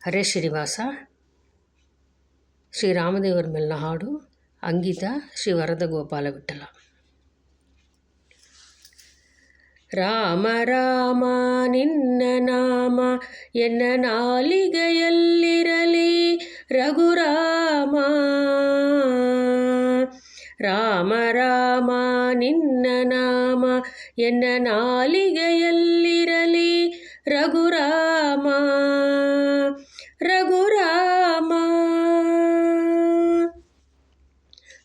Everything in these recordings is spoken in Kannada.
ಹರೇ ಶ್ರೀನಿವಾಸ. ಶ್ರೀರಾಮದೇವರ ಮೇಲಿನ ಹಾಡು. ಅಂಕಿತ ಶ್ರೀ ವರದ ಗೋಪಾಲ ವಿಠಲ. ರಾಮ ರಾಮ ನಿನ್ನ ನಾಮ ಎನ್ನ ನಾಲಿಗೆಯಲ್ಲಿರಲಿ ರಘುರಾಮ. ರಾಮ ರಾಮ ನಿನ್ನ ನಾಮ ಎನ್ನ ನಾಲಿಗೆಯಲ್ಲಿರಲಿ ರಘುರಾಮ. ರಘುರಾಮ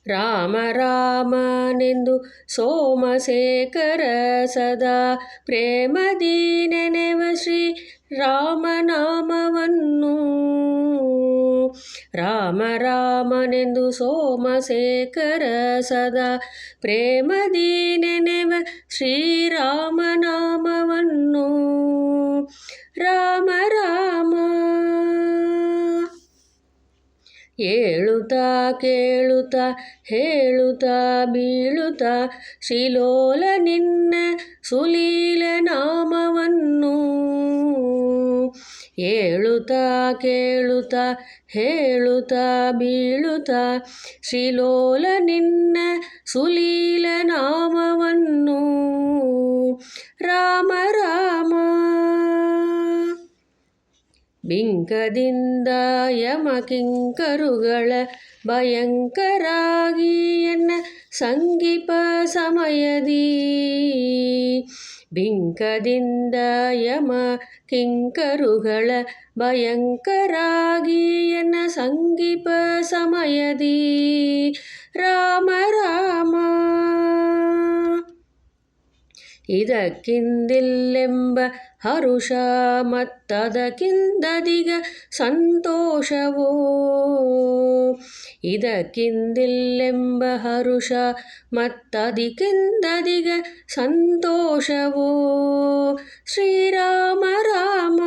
ರಾಮ ರಾಮನೆಂದು ಸೋಮಶೇಖರ ಸದಾ ಪ್ರೇಮದಿ ನೆನೆವ ಶ್ರೀ ರಾಮನಾಮವನ್ನು. ರಾಮ ರಾಮನೆಂದು ಸೋಮಶೇಖರ ಸದಾ ಪ್ರೇಮದಿ ನೆನೆವ ಶ್ರೀರಾಮನಾಮವನ್ನು. ರಾಮ ರಾಮ ಏಳುತ್ತಾ ಕೇಳುತ್ತಾ ಹೇಳುತ್ತಾ ಬೀಳುತ್ತಾ ಶ್ರೀಲೋಲ ನಿನ್ನ ಸುಲೀಲ ನಾಮವನ್ನು. ಏಳುತ್ತಾ ಕೇಳುತ್ತಾ ಹೇಳುತ್ತಾ ಬೀಳುತ್ತಾ ಶ್ರೀಲೋಲ ನಿನ್ನ ಸುಲೀಲ ನಾಮವನ್ನು. ರಾಮ ರಾಮ ಬಿಂಕದಿಂದ ಯಮಕಿಂಕರುಗಳ ಭಯಂಕರಾಗಿ ಎನ್ನ ಸಂಗೀಪ ಸಮಯದಿ. ಬಿಂಕದಿಂದ ಯಮ ಕಿಂಕರುಗಳ ಭಯಂಕರಾಗಿ ಎನ್ನ ಸಂಗೀಪ ಸಮಯದಿ. ರಾಮ ರಾಮ ಇದಕ್ಕಿಂದಿಲ್ಲೆಂಬ ಹರುಷ ಮತ್ತದಕ್ಕಿಂದಧಿಗ ಸಂತೋಷವೋ. ಇದಕ್ಕಿಂದಿಲ್ಲೆಂಬ ಹರುಷ ಮತ್ತದಕ್ಕಿಂದಧಿಗ ಸಂತೋಷವೋ. ಶ್ರೀರಾಮ ರಾಮ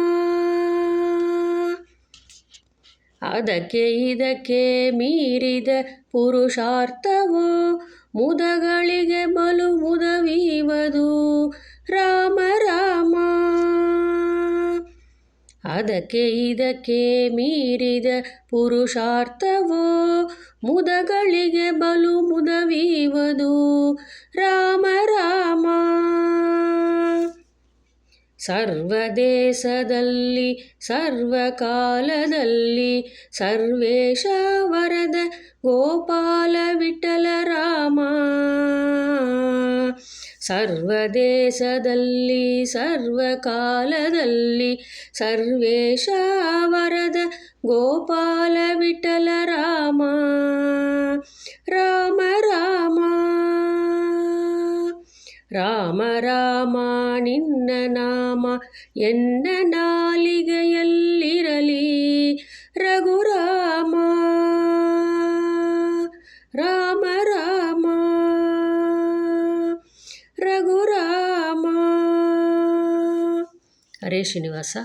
ಅದಕ್ಕೆ ಇದಕ್ಕೆ ಮೀರಿದ ಪುರುಷಾರ್ಥವೋ. ಮುದಗಳಿಗೆ ಬಲು ಮುದವೀವದು. ರಾಮ ರಾಮ ಅದಕ್ಕೆ ಇದಕ್ಕೆ ಮೀರಿದ ಪುರುಷಾರ್ಥವೋ. ಮುದಗಳಿಗೆ ಬಲು ಮುದವೀವದು. ರಾಮ ರಾಮ ಸರ್ವದೇಶದಲ್ಲಿ ಸರ್ವಕಾಲದಲ್ಲಿ ಸರ್ವೇಶ ವರದ ಗೋಪಾಲ ವಿಠಲ ರಾಮ. ಸರ್ವದೇಶದಲ್ಲಿ ಸರ್ವಕಾಲದಲ್ಲಿ ಸರ್ವೇಶ ವರದ ಗೋಪಾಲ ವಿಠಲ ರಾಮ. ರಾಮ ರಾಮ ರಾಮ ರಾಮ ನಿನ್ನ ನಾಮ ಎನ್ನ ನಾಲಿಗೆಯಲ್ಲಿರಲಿ ರಘುರಾಮ. ರಾಮ ರಾಮ ರಘುರಾಮ. ಹರೇ ಶ್ರೀನಿವಾಸ.